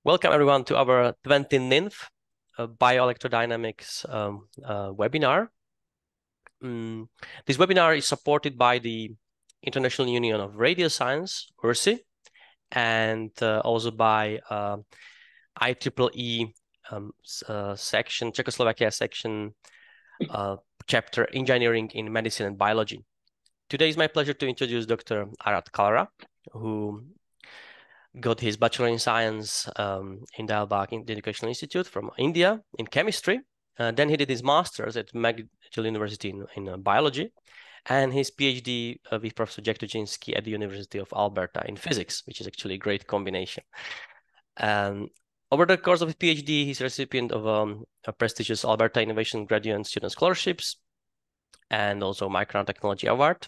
Welcome everyone to our 29th Bioelectrodynamics webinar. This webinar is supported by the International Union of Radioscience, URSI, and also by IEEE section, Czechoslovakia section, chapter Engineering in Medicine and Biology. Today is my pleasure to introduce Dr. Arad Kalra, who got his Bachelor in Science in Dalbagh Educational Institute from India in chemistry. Then he did his master's at McGill University in biology, and his PhD with Professor Jack Tuchinski at the University of Alberta in physics, which is actually a great combination. Over the course of his PhD, he's a recipient of a prestigious Alberta Innovation Graduate and Student Scholarships, and also Micronotechnology Award.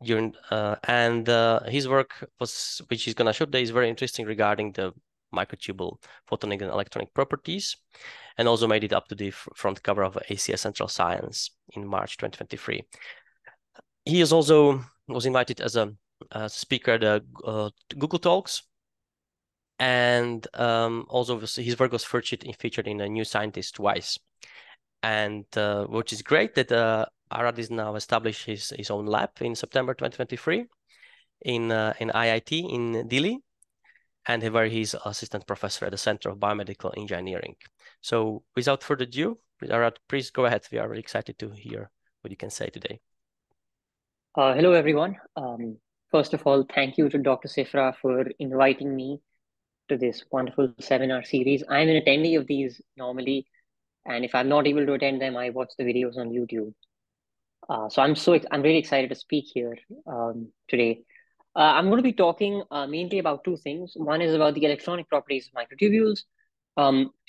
His work was, which he's going to show today, is very interesting regarding the microtubule photonic and electronic properties, and also made it up to the front cover of ACS Central Science in March 2023. He was invited as a speaker at Google Talks, and also his work was featured in a New Scientist twice, and which is great that Arad is now established his own lab in September 2023 in IIT in Delhi, and where he's assistant professor at the Center of Biomedical Engineering. So without further ado, Arad, please go ahead. We are really excited to hear what you can say today. Hello, everyone. First of all, thank you to Dr. Sifra for inviting me to this wonderful seminar series. I'm an attendee of these normally, and if I'm not able to attend them, I watch the videos on YouTube. So I'm really excited to speak here today. I'm going to be talking mainly about two things. One is about the electronic properties of microtubules.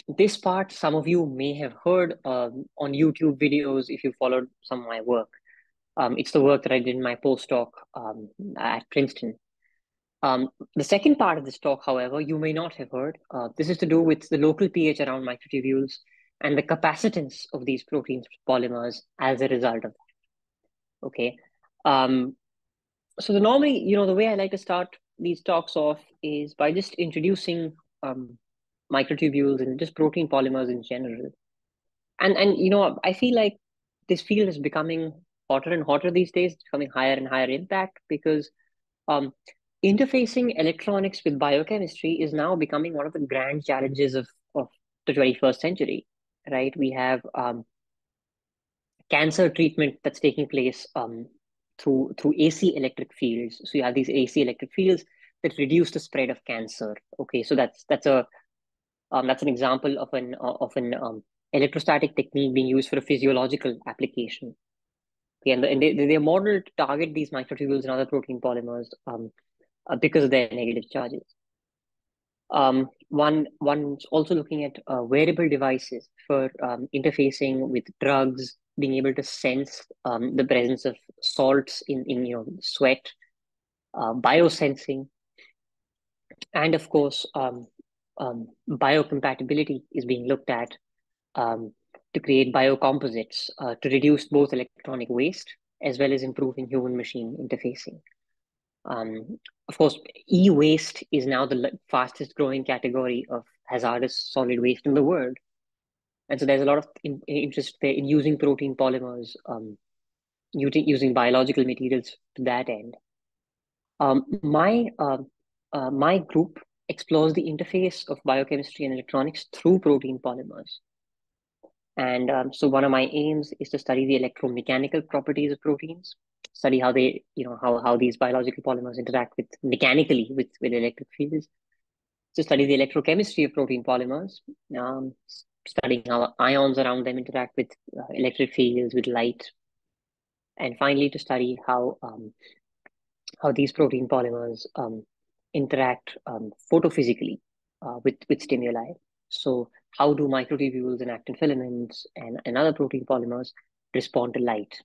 This part, some of you may have heard on YouTube videos if you followed some of my work. It's the work that I did in my postdoc at Princeton. The second part of this talk, however, you may not have heard. This is to do with the local pH around microtubules and the capacitance of these proteins polymers as a result of that. Okay. So normally, the way I like to start these talks off is by just introducing microtubules and just protein polymers in general. And I feel like this field is becoming hotter and hotter these days, it's becoming higher and higher impact because interfacing electronics with biochemistry is now becoming one of the grand challenges of the 21st century, right? We have cancer treatment that's taking place through AC electric fields. So you have these AC electric fields that reduce the spread of cancer. Okay, so that's an example of an electrostatic technique being used for a physiological application. Okay, and they're modeled to target these microtubules and other protein polymers because of their negative charges. One's also looking at wearable devices for interfacing with drugs, being able to sense the presence of salts in sweat, biosensing, and of course biocompatibility is being looked at to create biocomposites to reduce both electronic waste as well as improving human-machine interfacing. Of course, e-waste is now the fastest growing category of hazardous solid waste in the world. And so there's a lot of interest there in using protein polymers, using biological materials to that end. My group explores the interface of biochemistry and electronics through protein polymers. And so one of my aims is to study the electromechanical properties of proteins, study how they, how these biological polymers interact mechanically with electric fields, to study the electrochemistry of protein polymers, studying how ions around them interact with electric fields, with light, and finally to study how these protein polymers interact photophysically with stimuli. So how do microtubules and actin filaments and other protein polymers respond to light?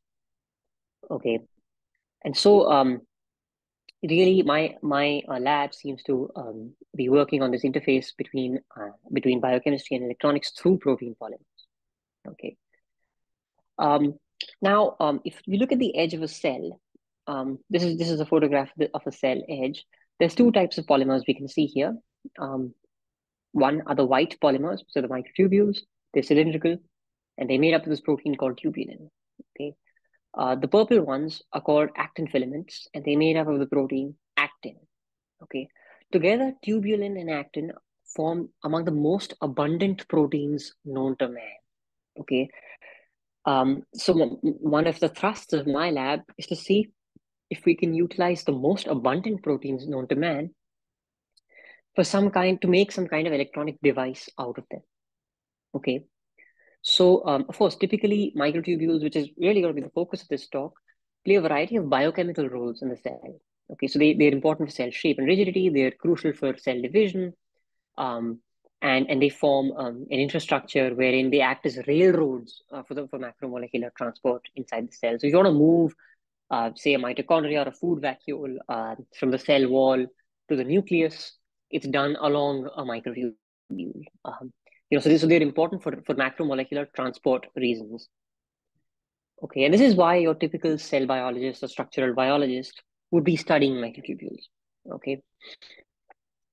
Okay, and so really my lab seems to be working on this interface between biochemistry and electronics through protein polymers. Okay. Now, if you look at the edge of a cell, this is a photograph of a cell edge. There's two types of polymers we can see here. One are the white polymers, so the microtubules. They're cylindrical, and they made up of this protein called tubulin. Okay. The purple ones are called actin filaments, and they made up of the protein actin. Okay. Together, tubulin and actin form among the most abundant proteins known to man. Okay. So one of the thrusts of my lab is to see if we can utilize the most abundant proteins known to man for to make some kind of electronic device out of them. Okay. So, of course, typically microtubules, which is really going to be the focus of this talk, play a variety of biochemical roles in the cell. Okay, so they're important for cell shape and rigidity. They're crucial for cell division, um, and they form an infrastructure wherein they act as railroads for macromolecular transport inside the cell. So if you want to move, say, a mitochondria or a food vacuole from the cell wall to the nucleus, it's done along a microtubule. So they're important for macromolecular transport reasons. Okay, and this is why your typical cell biologist or structural biologist would be studying microtubules. Okay.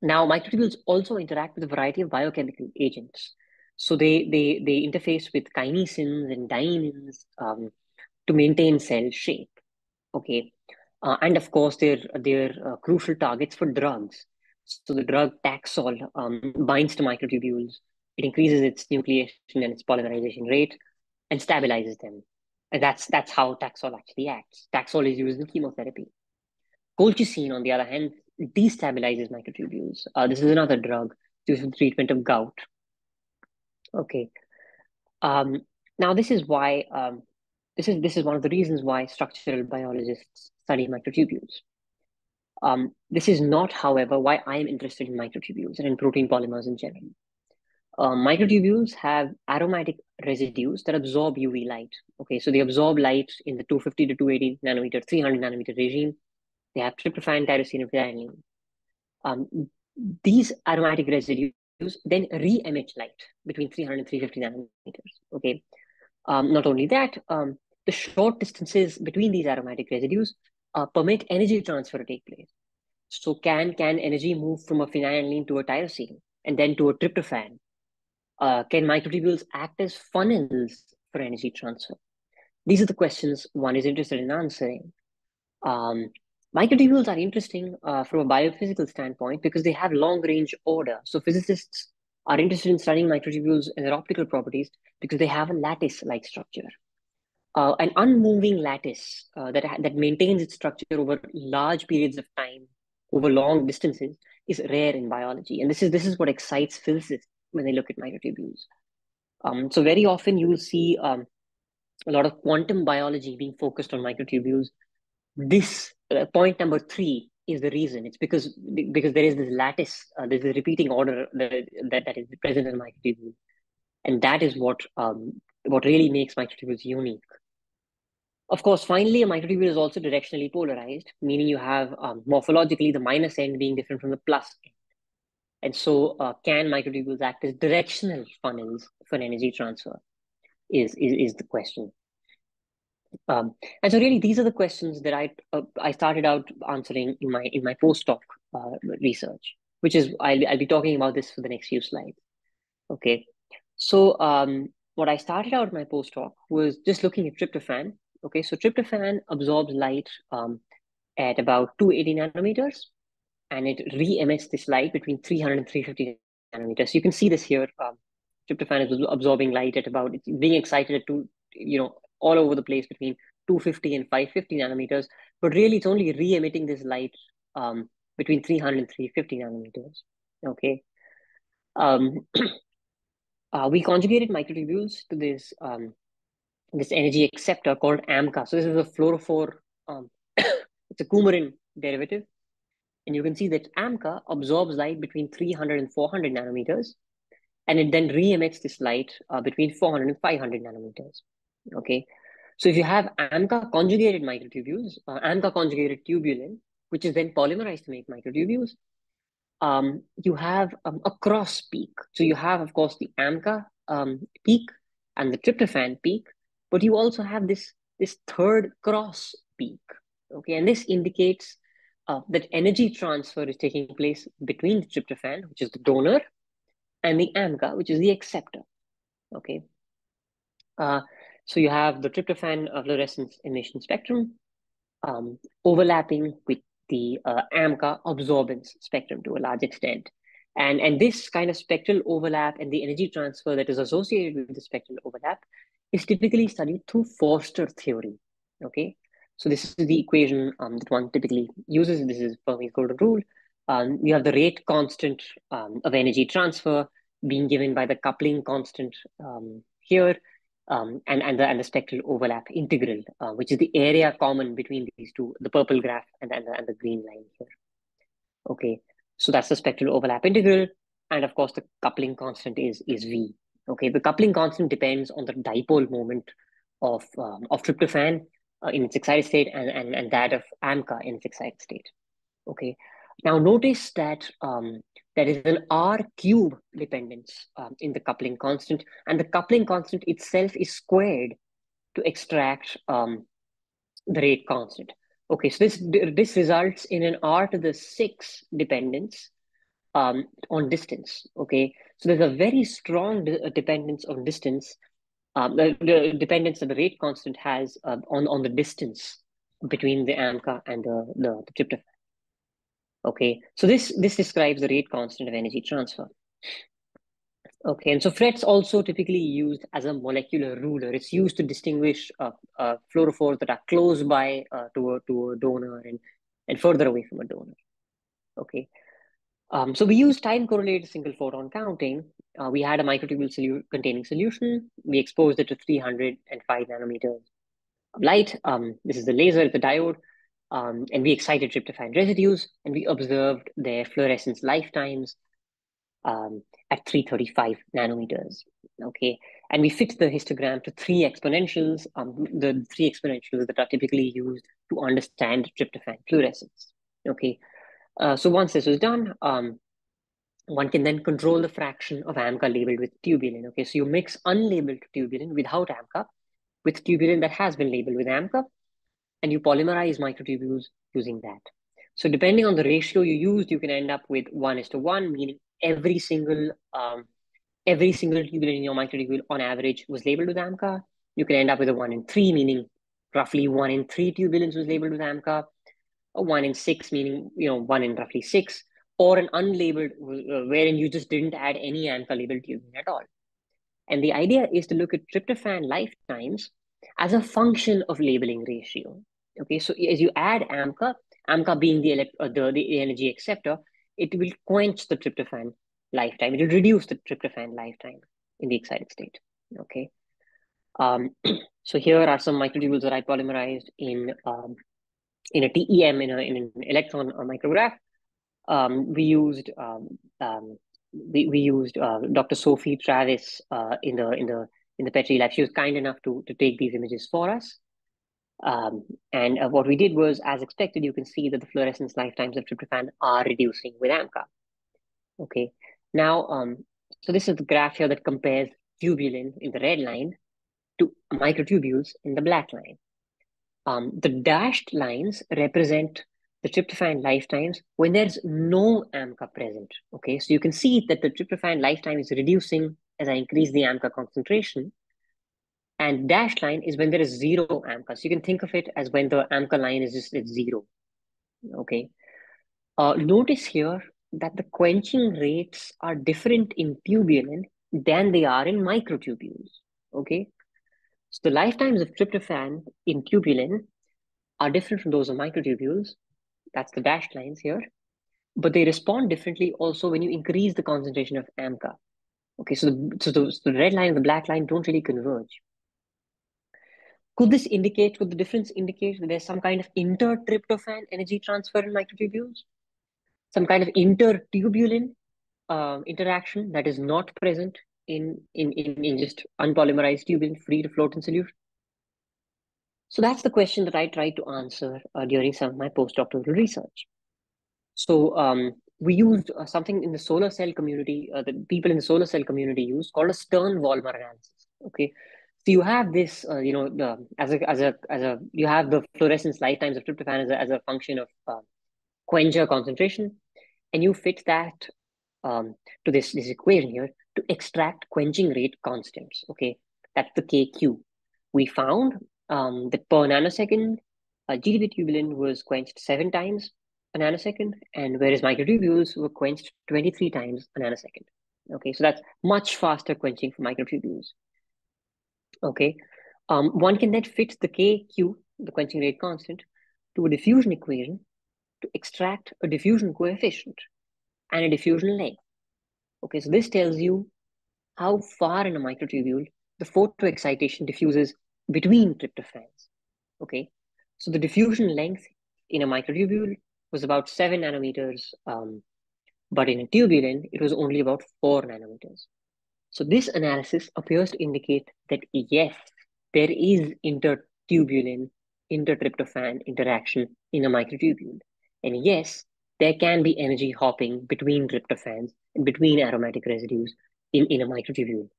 Now, microtubules also interact with a variety of biochemical agents. So they interface with kinesins and dyneins to maintain cell shape. Okay, and of course they're crucial targets for drugs. So the drug Taxol binds to microtubules. It increases its nucleation and its polymerization rate and stabilizes them. And that's how Taxol actually acts. Taxol is used in chemotherapy. Colchicine, on the other hand, destabilizes microtubules. This is another drug used for the treatment of gout. Okay. Um, Now this is why this is one of the reasons why structural biologists study microtubules. This is not, however, why I am interested in microtubules and in protein polymers in general. Microtubules have aromatic residues that absorb UV light. Okay, so they absorb light in the 250 to 280 nanometer, 300 nanometer regime. They have tryptophan, tyrosine, and phenylalanine. These aromatic residues then re-emit light between 300 and 350 nanometers. Okay, not only that, the short distances between these aromatic residues permit energy transfer to take place. So can energy move from a phenylalanine to a tyrosine and then to a tryptophan? Can microtubules act as funnels for energy transfer? These are the questions one is interested in answering. Microtubules are interesting from a biophysical standpoint because they have long-range order. So physicists are interested in studying microtubules and their optical properties because they have a lattice-like structure. An unmoving lattice that maintains its structure over large periods of time, over long distances, is rare in biology, and this is what excites physicists when they look at microtubules. So very often you will see a lot of quantum biology being focused on microtubules. This point number 3 is the reason. It's because there is this lattice, there's a repeating order that is present in microtubules, and that is what really makes microtubules unique. Of course, finally, a microtubule is also directionally polarized, meaning you have morphologically the minus end being different from the plus end. And so can microtubules act as directional funnels for energy transfer is the question. And so really, these are the questions that I started out answering in my postdoc research, which is I'll be talking about this for the next few slides. Okay, so what I started out my postdoc was just looking at tryptophan. Okay, so tryptophan absorbs light at about 280 nanometers, and it re-emits this light between 300 and 350 nanometers. So you can see this here. Tryptophan is absorbing light at about, it's being excited at all over the place between 250 and 550 nanometers, but really it's only re-emitting this light between 300 and 350 nanometers. Okay. We conjugated microtubules to this energy acceptor called AMCA. So this is a fluorophore, it's a coumarin derivative. And you can see that AMCA absorbs light between 300 and 400 nanometers, and it then re-emits this light between 400 and 500 nanometers. Okay, so if you have AMCA conjugated microtubules, AMCA conjugated tubulin, which is then polymerized to make microtubules, you have a cross peak. So you have, of course, the AMCA peak and the tryptophan peak, but you also have this third cross peak. Okay, and this indicates that energy transfer is taking place between the tryptophan, which is the donor, and the AMCA, which is the acceptor. Okay. So you have the tryptophan fluorescence emission spectrum overlapping with the AMCA absorbance spectrum to a large extent. And this kind of spectral overlap and the energy transfer that is associated with the spectral overlap is typically studied through Forster theory. Okay, so this is the equation that one typically uses. This is Fermi's golden rule. You have the rate constant of energy transfer being given by the coupling constant here, and the spectral overlap integral, which is the area common between these two, the purple graph and the green line here. Okay, so that's the spectral overlap integral, and of course the coupling constant is V. Okay, the coupling constant depends on the dipole moment of tryptophan in its excited state and that of AMCA in its excited state. Okay, now notice that there is an R cube dependence in the coupling constant, and the coupling constant itself is squared to extract the rate constant. Okay, so this results in an R to the 6 dependence on distance. Okay, so there's a very strong dependence on distance, the dependence that the rate constant has on the distance between the AMCA and the tryptophan. Okay, so this describes the rate constant of energy transfer. Okay, and so FRET's also typically used as a molecular ruler. It's used to distinguish fluorophores that are close by to a donor and further away from a donor. Okay, so we use time correlated single photon counting. We had a microtubule containing solution. We exposed it to 305 nanometers of light. This is the laser, the diode. And we excited tryptophan residues, and we observed their fluorescence lifetimes at 335 nanometers. Okay, and we fit the histogram to 3 exponentials, the 3 exponentials that are typically used to understand tryptophan fluorescence. Okay, so once this was done, one can then control the fraction of AMCA labeled with tubulin. Okay, so you mix unlabeled tubulin without AMCA with tubulin that has been labeled with AMCA, and you polymerize microtubules using that. So depending on the ratio you used, you can end up with 1:1, meaning every single tubulin in your microtubule on average was labeled with AMCA. You can end up with a 1:3, meaning roughly 1 in 3 tubulins was labeled with AMCA. A 1 in 6, meaning 1 in roughly 6, or an unlabeled wherein you just didn't add any AMCA labeled tubulin at all. And the idea is to look at tryptophan lifetimes as a function of labeling ratio. Okay, so as you add AMCA being the energy acceptor, it will quench the tryptophan lifetime. It will reduce the tryptophan lifetime in the excited state. Okay, so here are some microtubules that I polymerized in a TEM, in an electron micrograph. We used Dr. Sophie Travis in the Petri lab. She was kind enough to take these images for us. And what we did was, as expected, you can see that the fluorescence lifetimes of tryptophan are reducing with AMCA. Okay, now, so this is the graph here that compares tubulin in the red line to microtubules in the black line. The dashed lines represent the tryptophan lifetimes when there's no AMCA present. Okay, so you can see that the tryptophan lifetime is reducing as I increase the AMCA concentration. And dashed line is when there is 0 AMCA. So you can think of it as when the AMCA line is just at 0. Okay. Notice here that the quenching rates are different in tubulin than they are in microtubules. Okay. So the lifetimes of tryptophan in tubulin are different from those of microtubules. That's the dashed lines here. But they respond differently also when you increase the concentration of AMCA. Okay, so the red line and the black line don't really converge. Could the difference indicate that there's some kind of intertryptophan energy transfer in microtubules? Some kind of intertubulin interaction that is not present in just unpolymerized tubulin free to float in solution? So that's the question that I tried to answer during some of my postdoctoral research. So we used something in the solar cell community, the people in the solar cell community use, called a Stern-Volmer analysis. Okay, so you have this, you have the fluorescence lifetimes of tryptophan as a function of quencher concentration, and you fit that to this equation here to extract quenching rate constants. Okay, that's the KQ. We found that per nanosecond, GTP tubulin was quenched 7 times a nanosecond, and whereas microtubules were quenched 23 times a nanosecond. Okay, so that's much faster quenching for microtubules. Okay, one can then fit the KQ, the quenching rate constant, to a diffusion equation to extract a diffusion coefficient and a diffusion length. Okay, so this tells you how far in a microtubule the photoexcitation diffuses between tryptophans. Okay, so the diffusion length in a microtubule was about 7 nanometers, but in a tubulin, it was only about 4 nanometers. So this analysis appears to indicate that yes, there is intertubulin, intertryptophan interaction in a microtubule. And yes, there can be energy hopping between tryptophans and between aromatic residues in a microtubule.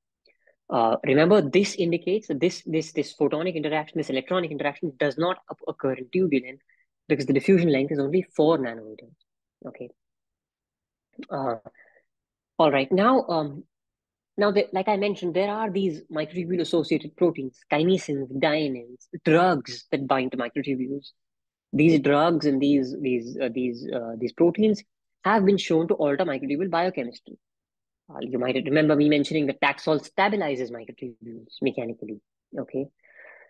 Remember, this indicates that this photonic interaction, this electronic interaction does not occur in tubulin because the diffusion length is only 4 nanometers. Okay. All right. Now, like I mentioned, there are these microtubule-associated proteins, kinesins, dyneins, drugs that bind to microtubules. These drugs and these proteins have been shown to alter microtubule biochemistry. You might remember me mentioning that Taxol stabilizes microtubules mechanically. Okay,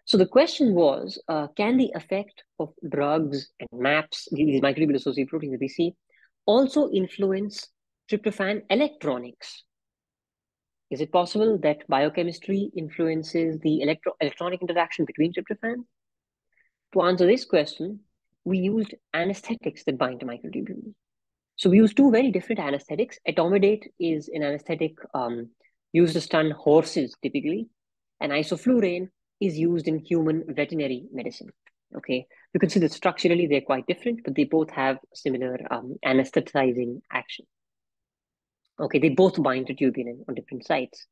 so the question was, can the effect of drugs and MAPs, these microtubule-associated proteins that we see, also influence tryptophan electronics? Is it possible that biochemistry influences the electronic interaction between tryptophans? To answer this question, we used anesthetics that bind to microtubules. So we used two very different anesthetics. Etomidate is an anesthetic used to stun horses typically, and isoflurane is used in human veterinary medicine. Okay, you can see that structurally they're quite different, but they both have similar anesthetizing action. Okay, they both bind to tubulin on different sites.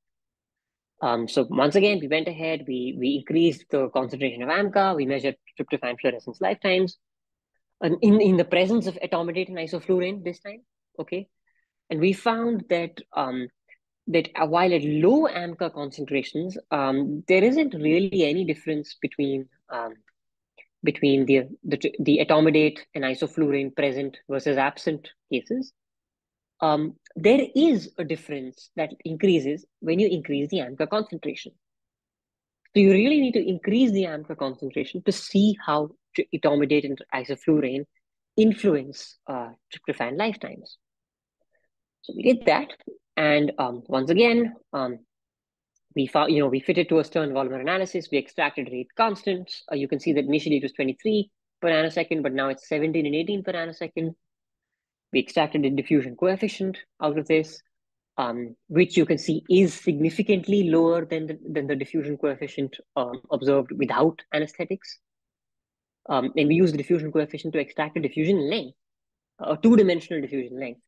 So once again, we went ahead, we increased the concentration of AMCA, we measured tryptophan fluorescence lifetimes, and in the presence of etomidate and isoflurane this time, okay? And we found that while at low AMCA concentrations, there isn't really any difference between the etomidate and isoflurane present versus absent cases. There is a difference that increases when you increase the AMCA concentration. So you really need to increase the AMCA concentration to see how etomidate and isoflurane influence tryptophan lifetimes. So we did that, and once again, we found, we fitted to a Stern-Volmer analysis. We extracted rate constants. You can see that initially it was 23 per nanosecond, but now it's 17 and 18 per nanosecond. We extracted a diffusion coefficient out of this, which you can see is significantly lower than the diffusion coefficient observed without anesthetics. And we use the diffusion coefficient to extract a diffusion length, a two-dimensional diffusion length.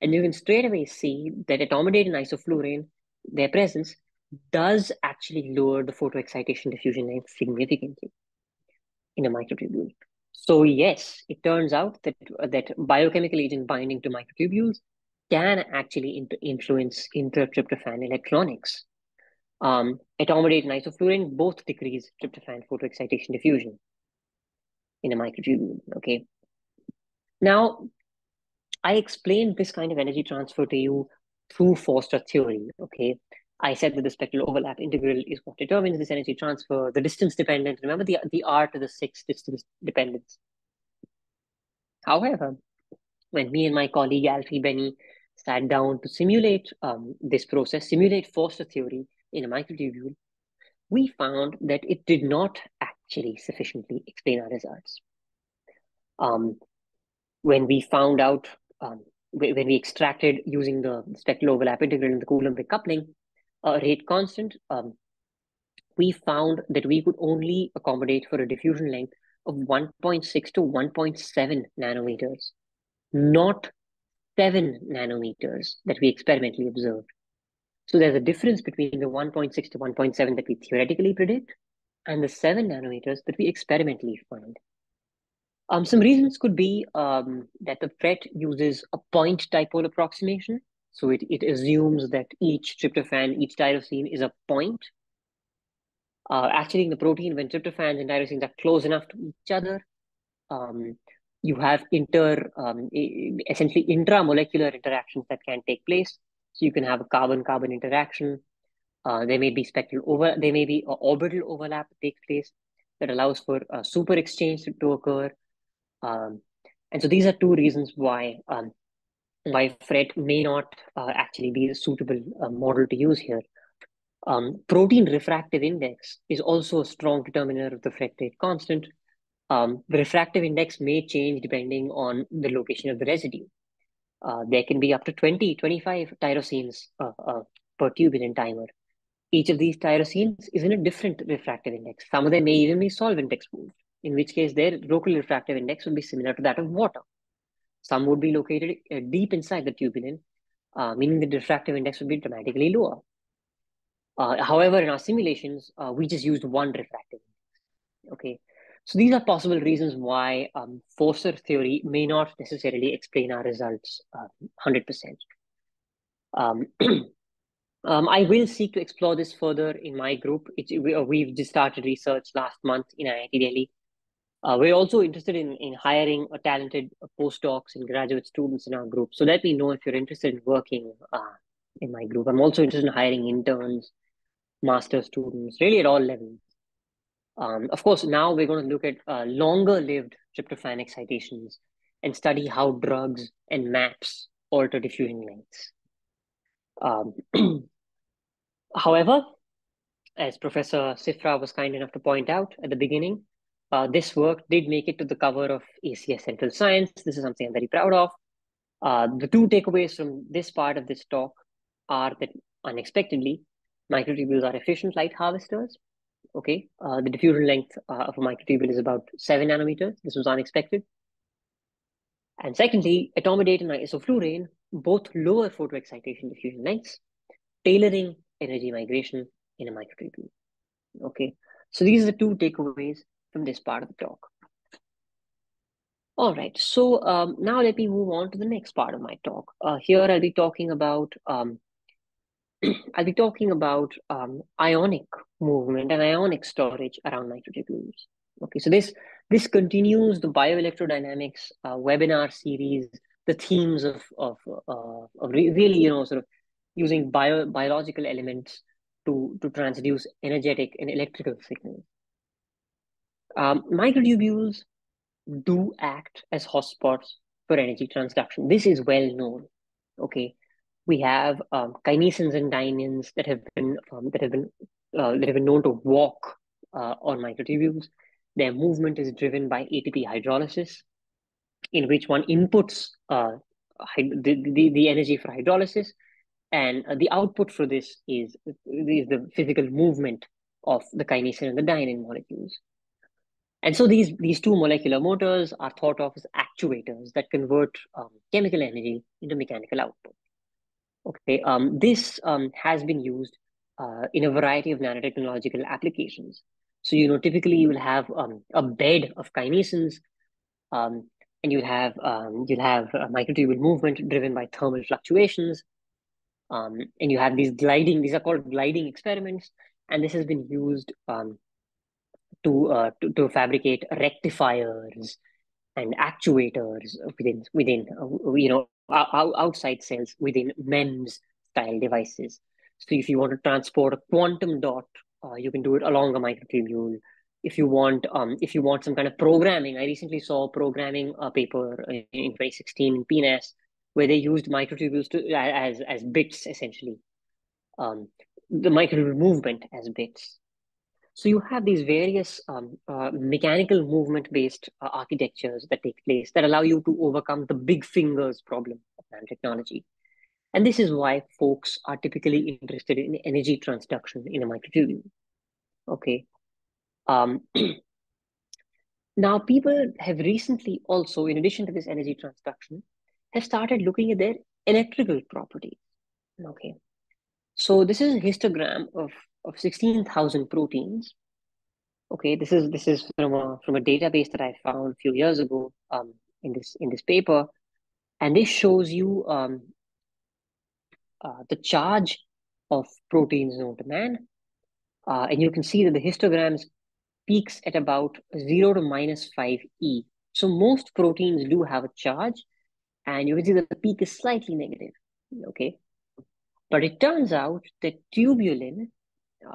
And you can straight away see that etomidate and isoflurane, their presence does actually lower the photoexcitation diffusion length significantly in a microtubule. So yes, it turns out that biochemical agent binding to microtubules can actually influence intertryptophan electronics. Etomidate and isoflurane both decrease tryptophan photoexcitation diffusion in a microtubule. Okay. Now, I explained this kind of energy transfer to you through Forster theory. Okay. I said that the spectral overlap integral is what determines this energy transfer. The distance dependent, remember the R to the 6 distance dependence. However, when me and my colleague Alfie Benny sat down to simulate this process, simulate Forster theory in a microtubule, we found that it did not actually sufficiently explain our results. When we found out, when we extracted using the spectral overlap integral and the Coulombic coupling rate constant, we found that we could only accommodate for a diffusion length of 1.6 to 1.7 nanometers, not 7 nanometers that we experimentally observed. So there's a difference between the 1.6 to 1.7 that we theoretically predict and the 7 nanometers that we experimentally find. Some reasons could be that the FRET uses a point dipole approximation. So it assumes that each tryptophan, each tyrosine is a point. Actually, in the protein, when tryptophans and tyrosines are close enough to each other, you have essentially intramolecular interactions that can take place. So you can have a carbon-carbon interaction. There may be there may be an orbital overlap that takes place that allows for a super exchange to occur. And so these are two reasons why FRET may not actually be a suitable model to use here. Protein refractive index is also a strong determiner of the FRET rate constant. The refractive index may change depending on the location of the residue. There can be up to 20, 25 tyrosines per tubulin timer. Each of these tyrosines is in a different refractive index. Some of them may even be solvent exposed, in which case their local refractive index would be similar to that of water. Some would be located deep inside the tubulin, meaning the refractive index would be dramatically lower. However, in our simulations, we just used one refractive index. Okay, so these are possible reasons why forcer theory may not necessarily explain our results 100%. I will seek to explore this further in my group. We've just started research last month in IIT Delhi. We're also interested in hiring a talented postdocs and graduate students in our group. So let me know if you're interested in working in my group. I'm also interested in hiring interns, master students, really at all levels. Of course, now we're going to look at longer-lived tryptophan excitations and study how drugs and MAPs alter diffusion lengths. However, as Professor Sifra was kind enough to point out at the beginning, this work did make it to the cover of ACS Central Science. This is something I'm very proud of. The two takeaways from this part of this talk are that unexpectedly, microtubules are efficient light harvesters. Okay, the diffusion length of a microtubule is about 7 nanometers. This was unexpected. And secondly, etomidate and isoflurane both lower photoexcitation diffusion lengths, tailoring energy migration in a microtubule. Okay, so these are the two takeaways from this part of the talk. All right, so now let me move on to the next part of my talk. Here I'll be talking about ionic movement and ionic storage around microtubules. Okay, so this continues the bioelectrodynamics webinar series, the themes of really sort of using biological elements to transduce energetic and electrical signals. Microtubules do act as hotspots for energy transduction. This is well known. Okay, we have kinesins and dyneins that have been known to walk on microtubules. Their movement is driven by ATP hydrolysis, in which one inputs the energy for hydrolysis, and the output for this is the physical movement of the kinesin and the dynein molecules. And so these two molecular motors are thought of as actuators that convert chemical energy into mechanical output. Okay, this has been used in a variety of nanotechnological applications. So, typically you will have a bed of kinesins, and you'll have microtubule movement driven by thermal fluctuations. And you have these are called gliding experiments, and this has been used to fabricate rectifiers and actuators within outside cells within MEMS style devices. So if you want to transport a quantum dot, you can do it along a microtubule. If you want some kind of programming, I recently saw a programming paper in 2016 in PNAS where they used microtubules as bits essentially, the microtubule movement as bits. So you have these various mechanical movement-based architectures that take place that allow you to overcome the big fingers problem of nanotechnology. And this is why folks are typically interested in energy transduction in a microtubule. Okay. Now, people have recently also, in addition to this energy transduction, have started looking at their electrical properties. Okay. So this is a histogram of 16,000 proteins. Okay, this is from a database that I found a few years ago in this paper, and this shows you the charge of proteins known to man. And you can see that the histograms peaks at about 0 to minus 5 E. So most proteins do have a charge, and you can see that the peak is slightly negative, okay? But it turns out that tubulin,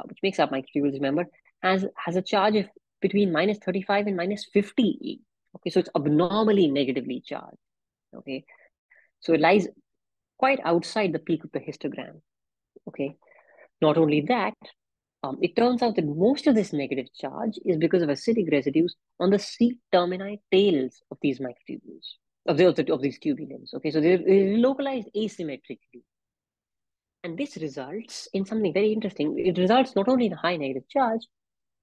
which makes up microtubules, remember, has a charge of between minus 35 and minus 50 E. Okay, so it's abnormally negatively charged, okay? So it lies quite outside the peak of the histogram, okay? Not only that, it turns out that most of this negative charge is because of acidic residues on the C-termini tails of these microtubules, of these tubulins. Okay, so they're localized asymmetrically. And this results in something very interesting. It results not only in a high negative charge,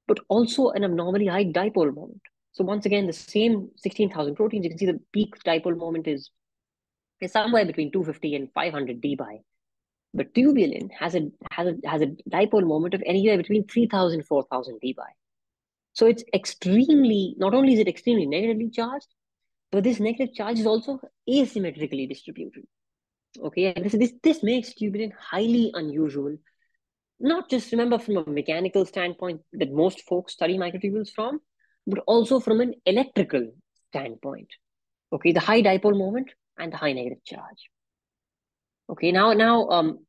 but also an abnormally high dipole moment. So once again, the same 16,000 proteins, you can see the peak dipole moment is somewhere between 250 and 500 dBi. But tubulin has a dipole moment of anywhere between 3,000 and 4,000 dBi. So it's extremely, not only is it extremely negatively charged, but this negative charge is also asymmetrically distributed. Okay, and this makes tubulin highly unusual. Not just, remember, from a mechanical standpoint that most folks study microtubules from, but also from an electrical standpoint. Okay, the high dipole moment and the high negative charge. Okay, now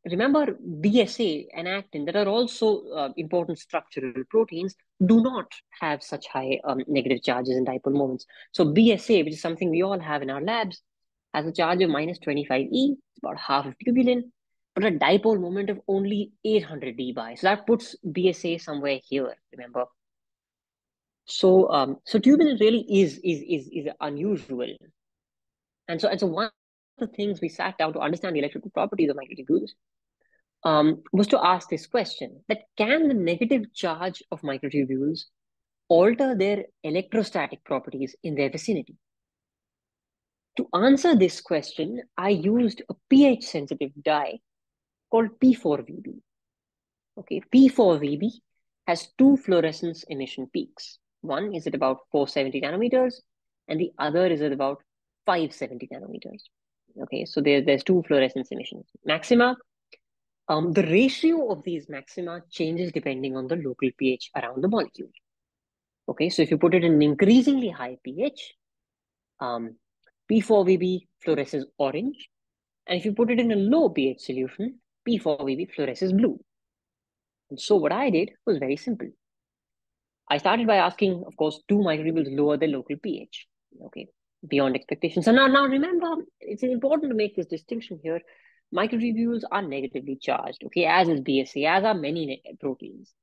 remember BSA and actin that are also important structural proteins do not have such high negative charges and dipole moments. So BSA, which is something we all have in our labs, has a charge of minus 25 E, it's about half of tubulin, but a dipole moment of only 800 dBi. So that puts BSA somewhere here, remember. So so tubulin really is unusual. And so one of the things we sat down to understand the electrical properties of microtubules was to ask this question, that can the negative charge of microtubules alter their electrostatic properties in their vicinity? To answer this question, I used a pH-sensitive dye called P4VB. Okay, P4VB has two fluorescence emission peaks. One is at about 470 nanometers, and the other is at about 570 nanometers. Okay, so there's two fluorescence emissions. Maxima, the ratio of these maxima changes depending on the local pH around the molecule. Okay, so if you put it in an increasingly high pH, P4VB fluoresces orange. And if you put it in a low pH solution, P4VB fluoresces blue. And so what I did was very simple. I started by asking, of course, do microtubules lower their local pH? Okay, beyond expectations. So now remember, it's important to make this distinction here. Microtubules are negatively charged, okay, as is BSA, as are many proteins.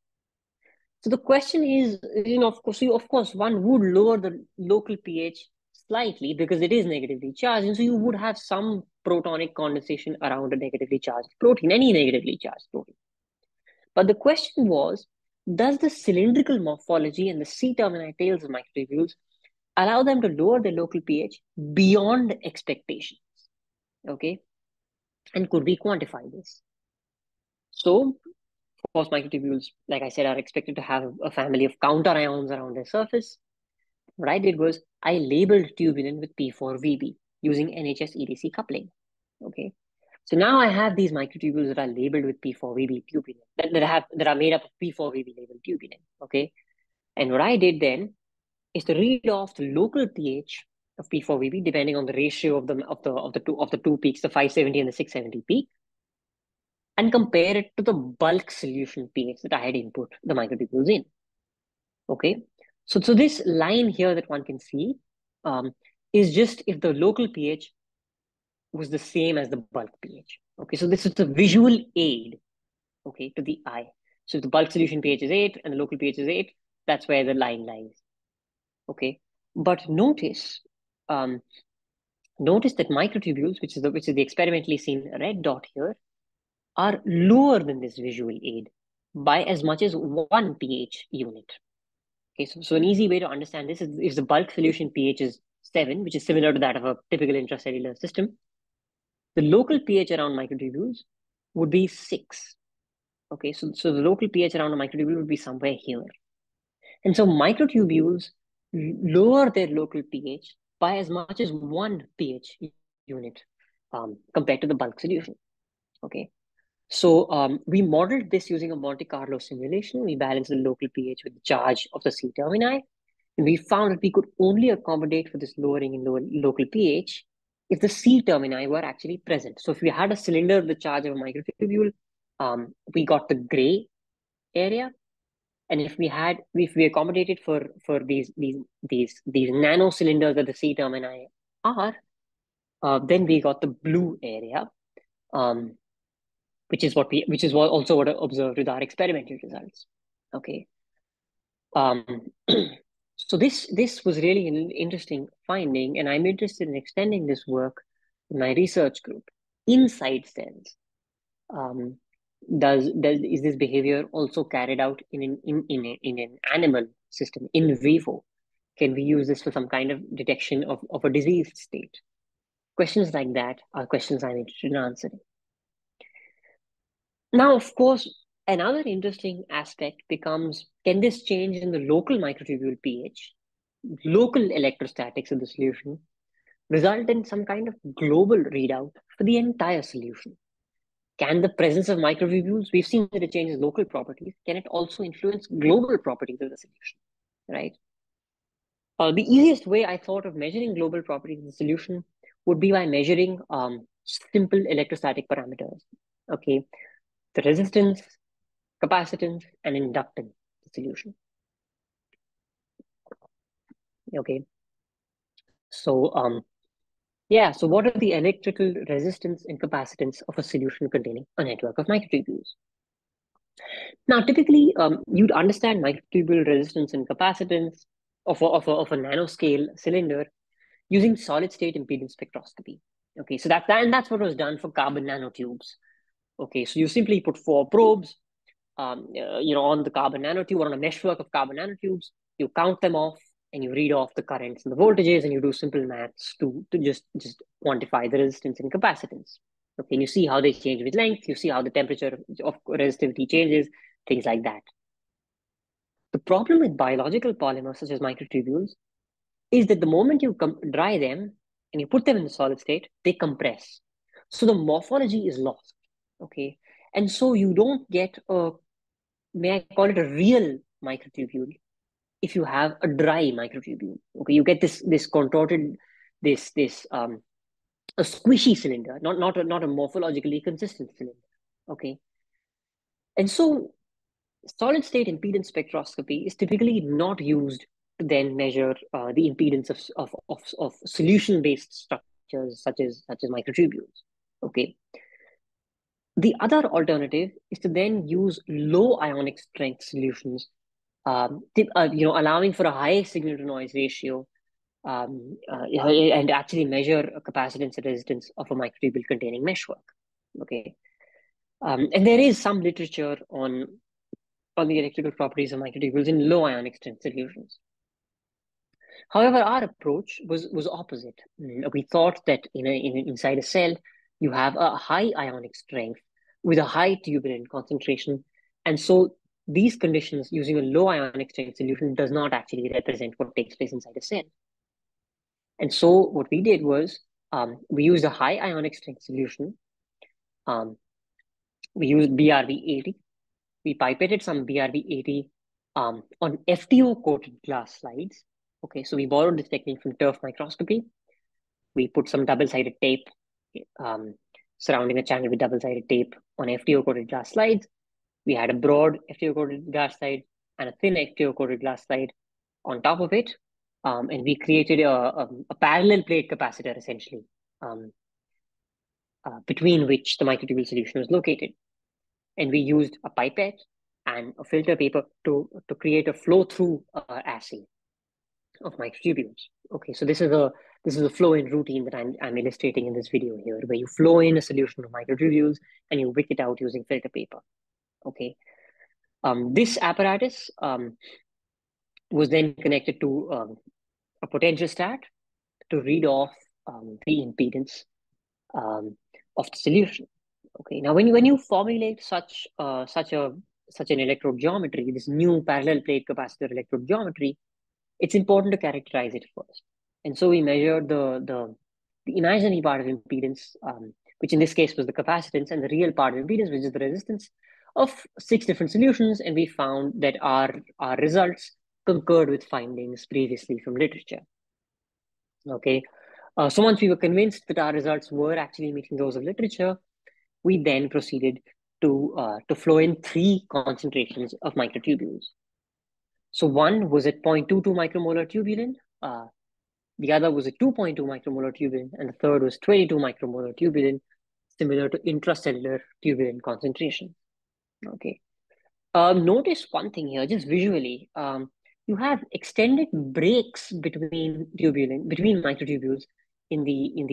So the question is, of course, one would lower the local pH slightly because it is negatively charged, and so you would have some protonic condensation around a negatively charged protein, any negatively charged protein. But the question was, does the cylindrical morphology and the C-termini tails of microtubules allow them to lower their local pH beyond expectations? Okay, and could we quantify this? So, of course, microtubules, like I said, are expected to have a family of counter ions around their surface. What I did was I labeled tubulin with P4VB using NHS EDC coupling. Okay, so now I have these microtubules that are labeled with P4VB tubulin that are made up of P4VB labeled tubulin. Okay, and what I did then is to read off the local pH of P4VB depending on the ratio of the two peaks, the 570 and the 670 peak, and compare it to the bulk solution pH that I had input the microtubules in. Okay, so this line here that one can see is just if the local pH was the same as the bulk pH. Okay, so this is a visual aid, okay, to the eye. So if the bulk solution pH is 8 and the local pH is 8, that's where the line lies. Okay, but notice that microtubules, which is the experimentally seen red dot here, are lower than this visual aid by as much as 1 pH unit. Okay, so an easy way to understand this is if the bulk solution pH is 7, which is similar to that of a typical intracellular system, the local pH around microtubules would be 6. Okay, so the local pH around a microtubule would be somewhere here. And so microtubules lower their local pH by as much as 1 pH unit compared to the bulk solution. Okay, So we modeled this using a Monte Carlo simulation. We balanced the local pH with the charge of the C termini. And we found that we could only accommodate for this lowering in local pH if the C termini were actually present. So if we had a cylinder with the charge of a microtubule, we got the gray area. And if we accommodated for these nano cylinders that the C termini are, then we got the blue area. Which is what also what I observed with our experimental results. Okay. So this was really an interesting finding, and I'm interested in extending this work in my research group. Inside cells, is this behavior also carried out in an animal system in vivo? Can we use this for some kind of detection of a diseased state? Questions like that are questions I'm interested in answering. Now, of course, another interesting aspect becomes, can this change in the local microtubule pH, local electrostatics of the solution, result in some kind of global readout for the entire solution? Can the presence of microtubules, we've seen that it changes local properties, can it also influence global properties of the solution, right? The easiest way I thought of measuring global properties of the solution would be by measuring simple electrostatic parameters, okay? The resistance, capacitance, and inductance solution. Okay. So so what are the electrical resistance and capacitance of a solution containing a network of microtubules? Now, typically, you'd understand microtubule resistance and capacitance of a nanoscale cylinder using solid state impedance spectroscopy. Okay, so that's what was done for carbon nanotubes. Okay, so you simply put 4 probes on the carbon nanotube or on a meshwork of carbon nanotubes, you count them off and you read off the currents and the voltages and you do simple maths to just quantify the resistance and capacitance. Okay, and you see how they change with length, you see how the temperature of resistivity changes, things like that. The problem with biological polymers such as microtubules is that the moment you dry them and you put them in the solid state, they compress. So the morphology is lost. Okay, and so you don't get may I call it a real microtubule if you have a dry microtubule. Okay, you get this contorted, a squishy cylinder, not a morphologically consistent cylinder. Okay, and so solid state impedance spectroscopy is typically not used to then measure the impedance of solution based structures such as microtubules. Okay. The other alternative is to then use low ionic strength solutions, allowing for a high signal to noise ratio, and actually measure a capacitance and resistance of a microtubule containing meshwork. Okay, and there is some literature on the electrical properties of microtubules in low ionic strength solutions. However, our approach was opposite. We thought that inside a cell, you have a high ionic strength with a high tubulin concentration. And so these conditions using a low ionic strength solution does not actually represent what takes place inside a cell. And so what we did was we used a high ionic strength solution. We used BRV80. We pipetted some BRV80 on FTO coated glass slides. Okay, so we borrowed this technique from turf microscopy. We put some double-sided tape surrounding a channel with double-sided tape on FTO-coated glass slides. We had a broad FTO-coated glass slide and a thin FTO-coated glass slide on top of it. And we created a parallel plate capacitor, essentially, between which the microtubule solution was located. And we used a pipette and a filter paper to create a flow-through assay of microtubules. Okay, so this is a flow-in routine that I'm illustrating in this video here, where you flow in a solution of microtubules and you wick it out using filter paper. Okay, this apparatus was then connected to a potentiostat to read off the impedance of the solution. Okay, now when you formulate such an electrode geometry, this new parallel plate capacitor electrode geometry, it's important to characterize it first. And so we measured the imaginary part of impedance, which in this case was the capacitance, and the real part of impedance, which is the resistance, of 6 different solutions. And we found that our results concurred with findings previously from literature. Okay, so once we were convinced that our results were actually meeting those of literature, we then proceeded to flow in 3 concentrations of microtubules. So one was at 0.22 micromolar tubulin, the other was at 2.2 micromolar tubulin, and the third was 22 micromolar tubulin, similar to intracellular tubulin concentration. Okay. Notice one thing here, just visually. You have extended breaks between microtubules in the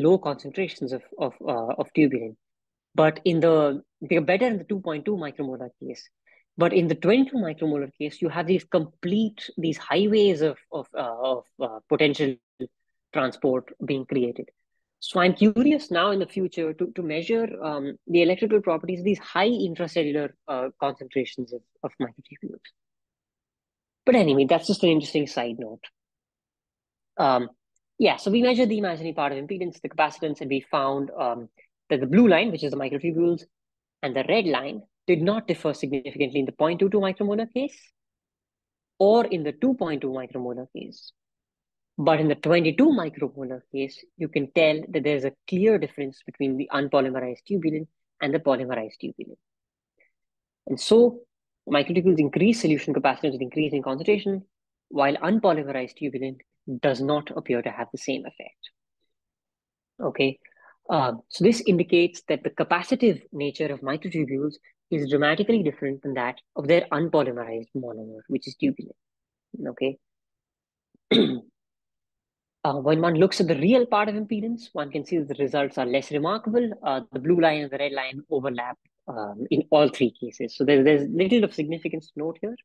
low concentrations of tubulin, but they're better in the 2.2 micromolar case. But in the 22 micromolar case, you have these highways of potential transport being created. So I'm curious now in the future to measure the electrical properties of these high intracellular concentrations of microtubules. But anyway, that's just an interesting side note. Yeah, so we measured the imaginary part of impedance, the capacitance, and we found that the blue line, which is the microtubules, and the red line did not differ significantly in the 0.22 micromolar case or in the 2.2 micromolar case. But in the 22 micromolar case, you can tell that there's a clear difference between the unpolymerized tubulin and the polymerized tubulin. And so microtubules increase solution capacitance with increasing concentration, while unpolymerized tubulin does not appear to have the same effect. Okay, so this indicates that the capacitive nature of microtubules is dramatically different than that of their unpolymerized monomer, which is tubulin. Okay. When one looks at the real part of impedance, one can see that the results are less remarkable. The blue line and the red line overlap in all 3 cases. So there's little of significance to note here.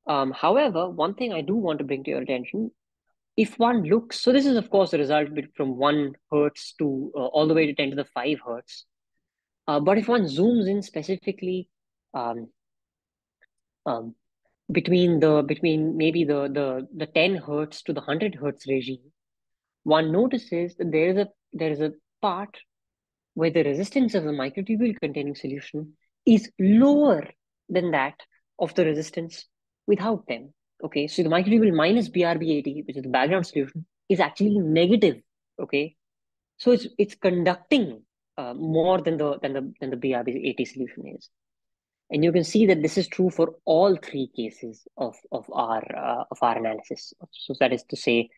However, one thing I do want to bring to your attention, if one looks, so this is of course the result from 1 hertz to all the way to 10 to the 5 hertz. But if one zooms in specifically between maybe the 10 hertz to the 100 hertz regime, one notices that there is a part where the resistance of the microtubule containing solution is lower than that of the resistance without them. Okay, so the microtubule minus BRB80, which is the background solution, is actually negative. Okay, so it's conducting more than the BRB80 solution is. And you can see that this is true for all 3 cases of our analysis. So that is to say,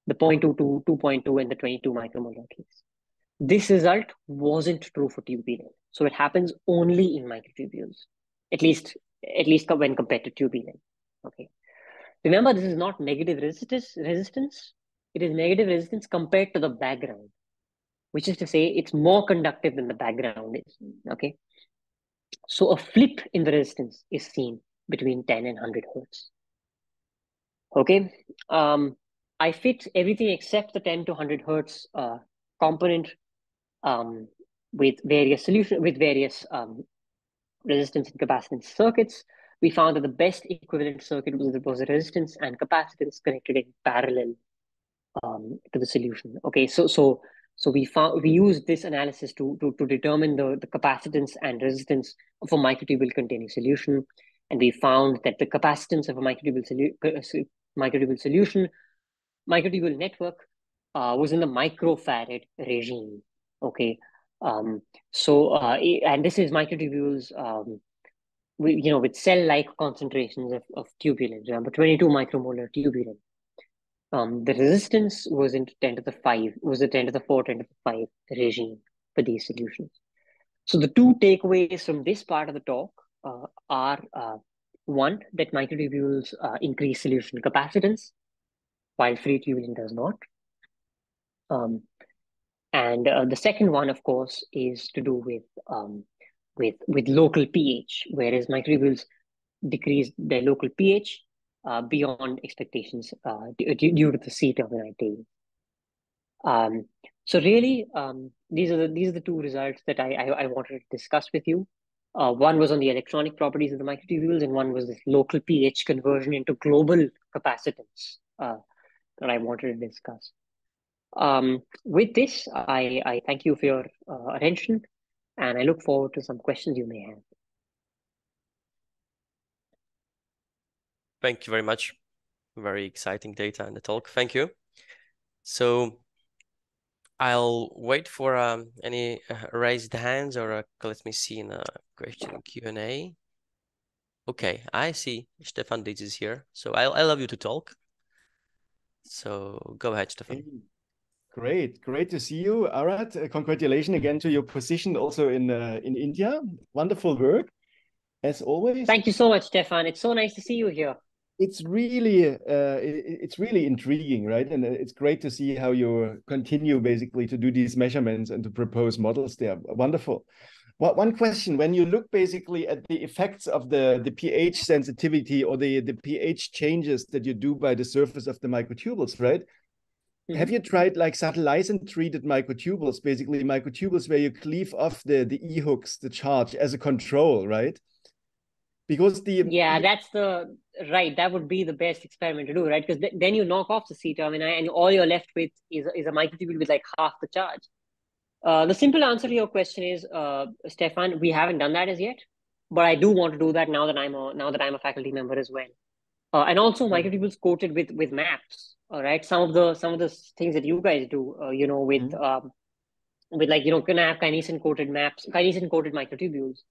the 0.22, 2.2, and the 22 micromolar case. This result wasn't true for tubulin. So it happens only in microtubules, at least when compared to tubulin. Okay. Remember, this is not negative resistance. It is negative resistance compared to the background, which is to say it's more conductive than the background is. Okay. So a flip in the resistance is seen between 10 and 100 hertz. Okay. I fit everything except the 10 to 100 hertz component with various resistance and capacitance circuits. We found that the best equivalent circuit was a resistance and capacitance connected in parallel to the solution. Okay, so we used this analysis to determine the capacitance and resistance of a microtubule containing solution, and we found that the capacitance of a microtubule network was in the microfarad regime. Okay, and this is microtubules with cell-like concentrations of tubulin. Remember, 22 micromolar tubulin. The resistance was in 10 to the 5, was the 10 to the 4, 10 to the 5 regime for these solutions. So the 2 takeaways from this part of the talk are one, that microtubules increase solution capacitance, while free tubulin does not. And the second one, of course, is to do with local pH, whereas microtubules decrease their local pH beyond expectations due to the C-terminal tail. So really, these are the 2 results that I wanted to discuss with you. One was on the electronic properties of the microtubules, and one was this local pH conversion into global capacitance that I wanted to discuss. With this, I thank you for your attention, and I look forward to some questions you may have. Thank you very much. Very exciting data in the talk. Thank you. So I'll wait for any raised hands or let me see in a question Q&A. Okay, I see Stefan Dietz is here. So I love you to talk. So go ahead, Stefan. Hey, great to see you, Arad. Congratulations again to your position also in India. Wonderful work, as always. Thank you so much, Stefan. It's so nice to see you here. It's really intriguing, right? And it's great to see how you continue basically to do these measurements and to propose models there. Wonderful. Well, one question, when you look basically at the effects of the pH sensitivity or the pH changes that you do by the surface of the microtubules, right? Have you tried like subtlysin treated microtubules, basically microtubules where you cleave off the E-hooks, the charge as a control, right? Because that would be the best experiment to do, right? Because then you knock off the C termini and all you're left with is a microtubule with like half the charge. The simple answer to your question is, Stefan, we haven't done that as yet, but I do want to do that now that I'm a faculty member as well. And also microtubules coated with maps. All right, some of the things that you guys do, with like gonna have kinesin coated maps, kinesin coated microtubules.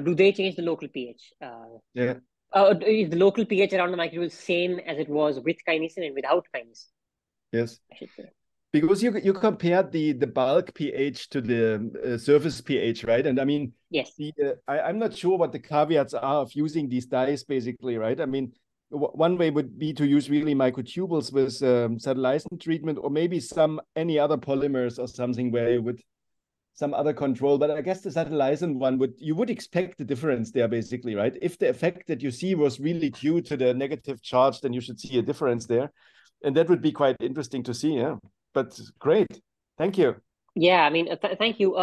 Do they change the local pH? Is the local pH around the microtubule same as it was with kinesin and without kinesin? Yes. I should say. Because you compared the bulk pH to the surface pH, right? And I mean, yes. I'm not sure what the caveats are of using these dyes, basically, right? I mean, one way would be to use really microtubules with subtlysin treatment, or maybe any other polymers or something where you would some other control. But I guess the subtlysin one you would expect the difference there, basically, right? If the effect that you see was really due to the negative charge, then you should see a difference there, and that would be quite interesting to see. Yeah. But great, thank you. Yeah, I mean, thank you.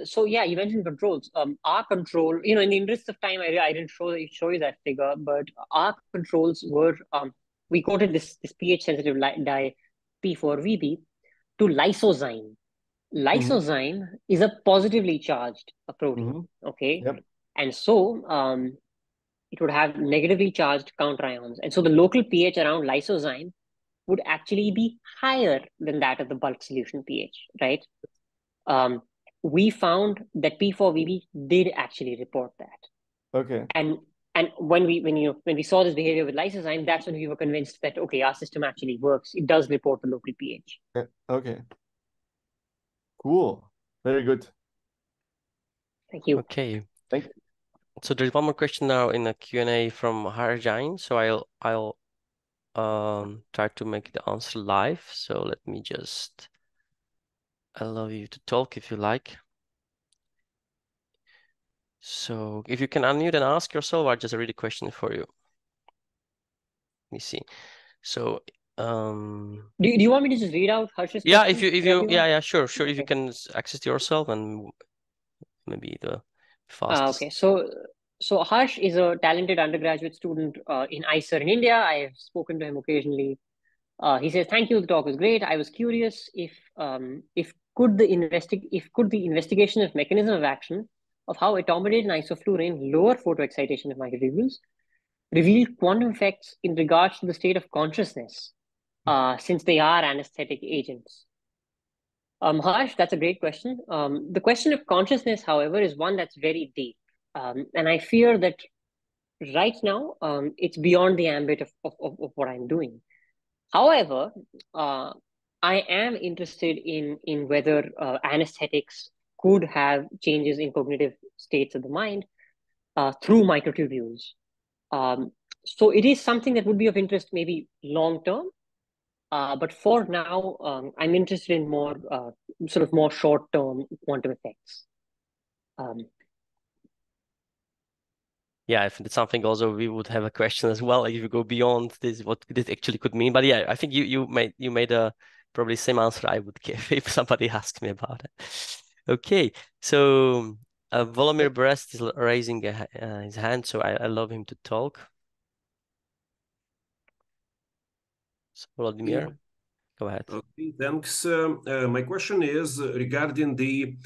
So yeah, you mentioned controls. Our control, in the interest of time, I didn't show you that figure, but our controls were we coated this pH sensitive dye P4VB to lysozyme. Lysozyme is a positively charged protein. Okay, yep. And so it would have negatively charged counterions, and so the local pH around lysozyme would actually be higher than that of the bulk solution pH, right? We found that P4VB did actually report that. Okay. And when we saw this behavior with lysozyme, that's when we were convinced that okay, our system actually works. It does report the local pH. Okay. Cool. Very good. Thank you. Okay. Thank you. So there's one more question now in the Q&A from Harjain. So I'll try to make the answer live. So let me just allow you to talk if you like. So if you can unmute and ask yourself, I'll just read a question for you. Let me see. So do you want me to just read out Harsh's yeah, question? Sure. Okay. If you can access yourself and maybe the fastest. Okay, so Harsh is a talented undergraduate student in IISER in India. I have spoken to him occasionally. He says, "Thank you. The talk was great. I was curious if could the investigation of mechanism of action of how etomidate and isoflurane lower photoexcitation of microtubules reveal quantum effects in regards to the state of consciousness, since they are anesthetic agents." Harsh, that's a great question. The question of consciousness, however, is one that's very deep. And I fear that right now, it's beyond the ambit of what I'm doing. However, I am interested in whether anesthetics could have changes in cognitive states of the mind through microtubules. So it is something that would be of interest maybe long term. But for now, I'm interested in more more short-term quantum effects. Yeah, if it's something also we would have a question as well. Like if you go beyond this, what this actually could mean. But yeah, I think you made a probably same answer I would give if somebody asked me about it. Okay, so Volodymyr Brest is raising his hand, so I allow him to talk. So, Volodymyr. Go ahead. Okay, thanks. My question is regarding the,